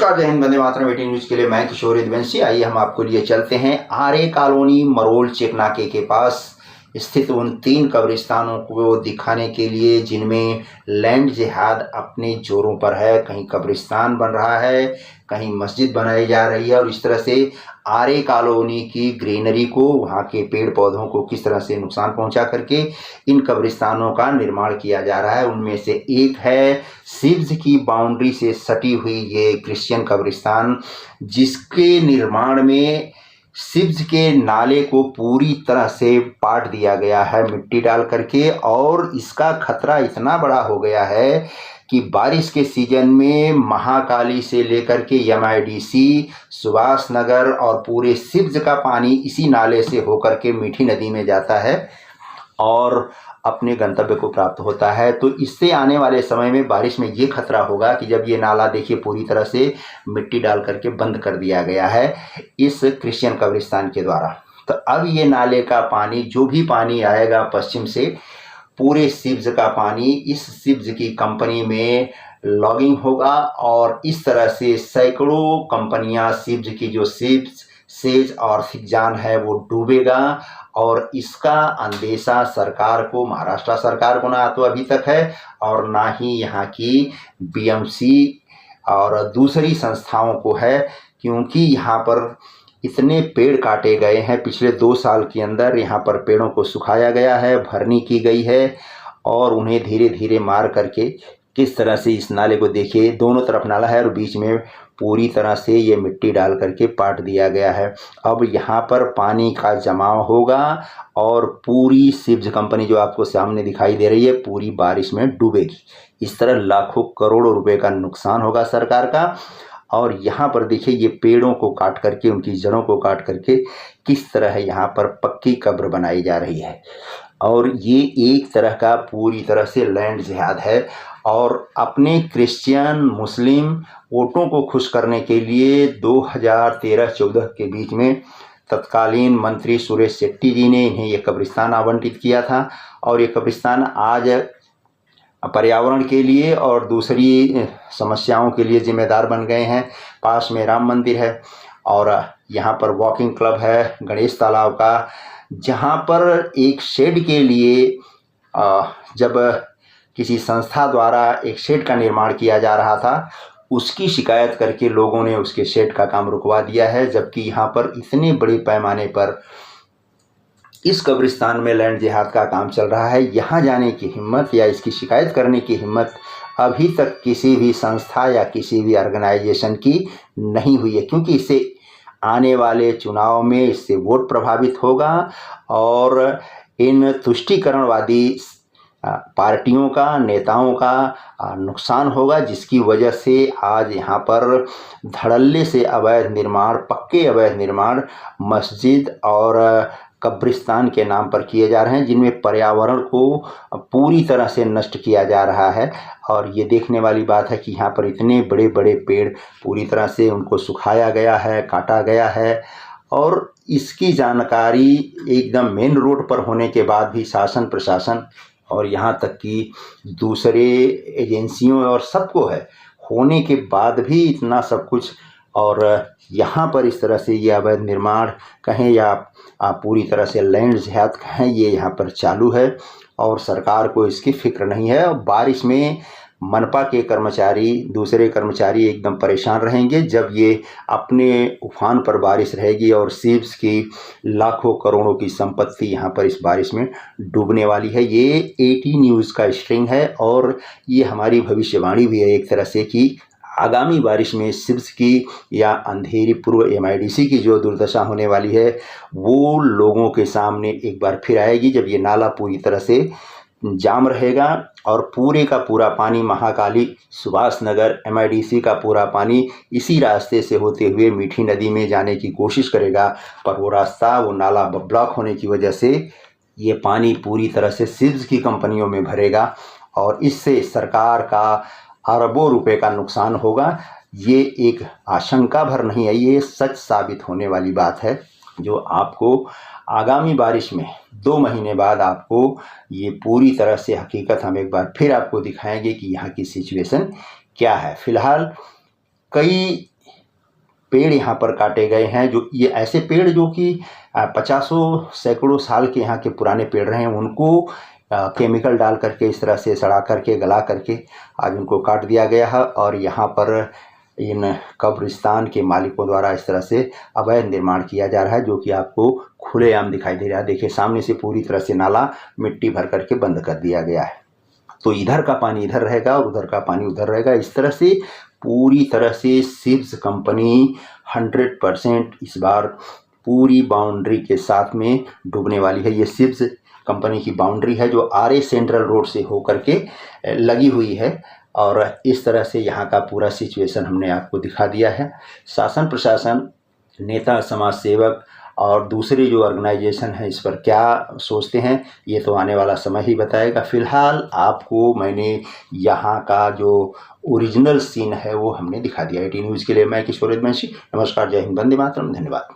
नमस्कार, जय हिंद, वंदे मातरम। 18 न्यूज के लिए मैं किशोर यदुवंशी। आइए हम आपको लिए चलते हैं आर्य कॉलोनी मरोल चेक नाके के पास स्थित उन 3 कब्रिस्तानों को दिखाने के लिए जिनमें लैंड जिहाद अपने जोरों पर है। कहीं कब्रिस्तान बन रहा है, कहीं मस्जिद बनाई जा रही है और इस तरह से आर्य कॉलोनी की ग्रीनरी को, वहाँ के पेड़ पौधों को किस तरह से नुकसान पहुंचा करके इन कब्रिस्तानों का निर्माण किया जा रहा है। उनमें से एक है सिब्ज की बाउंड्री से सटी हुई ये क्रिश्चियन कब्रिस्तान, जिसके निर्माण में सिब्ज के नाले को पूरी तरह से पाट दिया गया है मिट्टी डाल करके। और इसका खतरा इतना बड़ा हो गया है कि बारिश के सीजन में महाकाली से लेकर के MIDC, सुभाष नगर और पूरे सिब्ज का पानी इसी नाले से होकर के मीठी नदी में जाता है और अपने गंतव्य को प्राप्त होता है। तो इससे आने वाले समय में बारिश में ये खतरा होगा कि जब ये नाला देखिए पूरी तरह से मिट्टी डाल करके बंद कर दिया गया है इस क्रिश्चियन कब्रिस्तान के द्वारा, तो अब ये नाले का पानी, जो भी पानी आएगा पश्चिम से, पूरे सिब्ज का पानी इस सिब्ज की कंपनी में लॉगिंग होगा और इस तरह से सैकड़ों कंपनियां सिब्ज की, जो सिब्ज, सेज और सिकजान है, वो डूबेगा। और इसका अंदेशा सरकार को, महाराष्ट्र सरकार को ना तो अभी तक है और ना ही यहाँ की BMC और दूसरी संस्थाओं को है, क्योंकि यहाँ पर इतने पेड़ काटे गए हैं। पिछले 2 साल के अंदर यहाँ पर पेड़ों को सुखाया गया है, भरनी की गई है और उन्हें धीरे धीरे मार करके किस तरह से इस नाले को देखिए, दोनों तरफ नाला है और बीच में पूरी तरह से ये मिट्टी डाल करके पाट दिया गया है। अब यहाँ पर पानी का जमाव होगा और पूरी सिब्ज कंपनी जो आपको सामने दिखाई दे रही है पूरी बारिश में डूबेगी। इस तरह लाखों करोड़ों रुपए का नुकसान होगा सरकार का। और यहाँ पर देखिए ये पेड़ों को काट करके, उनकी जड़ों को काट करके किस तरह यहाँ पर पक्की कब्र बनाई जा रही है। और ये एक तरह का पूरी तरह से लैंड जिहाद है। और अपने क्रिश्चियन मुस्लिम वोटों को खुश करने के लिए 2013-14 के बीच में तत्कालीन मंत्री सुरेश शेट्टी जी ने इन्हें ये कब्रिस्तान आवंटित किया था। और ये कब्रिस्तान आज पर्यावरण के लिए और दूसरी समस्याओं के लिए जिम्मेदार बन गए हैं। पास में राम मंदिर है और यहाँ पर वॉकिंग क्लब है गणेश तालाब का, जहाँ पर एक शेड के लिए जब किसी संस्था द्वारा एक शेड का निर्माण किया जा रहा था, उसकी शिकायत करके लोगों ने उसके शेड का काम रुकवा दिया है। जबकि यहाँ पर इतने बड़े पैमाने पर इस कब्रिस्तान में लैंड जिहाद का काम चल रहा है, यहाँ जाने की हिम्मत या इसकी शिकायत करने की हिम्मत अभी तक किसी भी संस्था या किसी भी ऑर्गेनाइजेशन की नहीं हुई है। क्योंकि इससे आने वाले चुनाव में इससे वोट प्रभावित होगा और इन तुष्टीकरणवादी पार्टियों का, नेताओं का नुकसान होगा, जिसकी वजह से आज यहाँ पर धड़ल्ले से अवैध निर्माण, पक्के अवैध निर्माण मस्जिद और कब्रिस्तान के नाम पर किए जा रहे हैं, जिनमें पर्यावरण को पूरी तरह से नष्ट किया जा रहा है। और ये देखने वाली बात है कि यहाँ पर इतने बड़े बड़े पेड़ पूरी तरह से उनको सुखाया गया है, काटा गया है। और इसकी जानकारी एकदम मेन रोड पर होने के बाद भी शासन, प्रशासन और यहाँ तक कि दूसरे एजेंसियों और सबको है, होने के बाद भी इतना सब कुछ, और यहाँ पर इस तरह से ये अवैध निर्माण कहें या पूरी तरह से लैंड जिहाद कहें, ये यहाँ पर चालू है और सरकार को इसकी फिक्र नहीं है। और बारिश में मनपा के कर्मचारी, दूसरे कर्मचारी एकदम परेशान रहेंगे जब ये अपने उफान पर बारिश रहेगी और सिब्ज की लाखों करोड़ों की संपत्ति यहाँ पर इस बारिश में डूबने वाली है। ये 18 न्यूज़ का स्ट्रिंग है और ये हमारी भविष्यवाणी भी है एक तरह से कि आगामी बारिश में सिब्ज की या अंधेरी पूर्व MIDC की जो दुर्दशा होने वाली है वो लोगों के सामने एक बार फिर आएगी, जब ये नाला पूरी तरह से जाम रहेगा और पूरे का पूरा पानी महाकाली, सुभाष नगर, MIDC का पूरा पानी इसी रास्ते से होते हुए मीठी नदी में जाने की कोशिश करेगा। पर वो रास्ता, वो नाला ब्लॉक होने की वजह से ये पानी पूरी तरह से सिब्ज की कंपनियों में भरेगा और इससे सरकार का अरबों रुपए का नुकसान होगा। ये एक आशंका भर नहीं है, ये सच साबित होने वाली बात है, जो आपको आगामी बारिश में 2 महीने बाद आपको ये पूरी तरह से हकीकत हम एक बार फिर आपको दिखाएंगे कि यहाँ की सिचुएशन क्या है। फिलहाल कई पेड़ यहाँ पर काटे गए हैं। जो ये ऐसे पेड़ जो कि 50 सैकड़ों साल के यहाँ के पुराने पेड़ रहे हैं, उनको केमिकल डाल करके, इस तरह से सड़ा करके, गला करके आज उनको काट दिया गया है। और यहाँ पर इन कब्रिस्तान के मालिकों द्वारा इस तरह से अवैध निर्माण किया जा रहा है, जो कि आपको खुलेआम दिखाई दे रहा है। देखिए सामने से पूरी तरह से नाला मिट्टी भर करके बंद कर दिया गया है। तो इधर का पानी इधर रहेगा, उधर का पानी उधर रहेगा। इस तरह से पूरी तरह से सिव्स कंपनी 100% इस बार पूरी बाउंड्री के साथ में डूबने वाली है। ये सिव्स कंपनी की बाउंड्री है जो आरए सेंट्रल रोड से होकर के लगी हुई है। और इस तरह से यहाँ का पूरा सिचुएशन हमने आपको दिखा दिया है। शासन प्रशासन, नेता, समाज सेवक और दूसरे जो ऑर्गेनाइजेशन है इस पर क्या सोचते हैं, ये तो आने वाला समय ही बताएगा। फिलहाल आपको मैंने यहाँ का जो ओरिजिनल सीन है वो हमने दिखा दिया। 18 न्यूज़ के लिए मैं किशोर यदुवंशी। नमस्कार, जय हिंद, वंदे मातरम, धन्यवाद।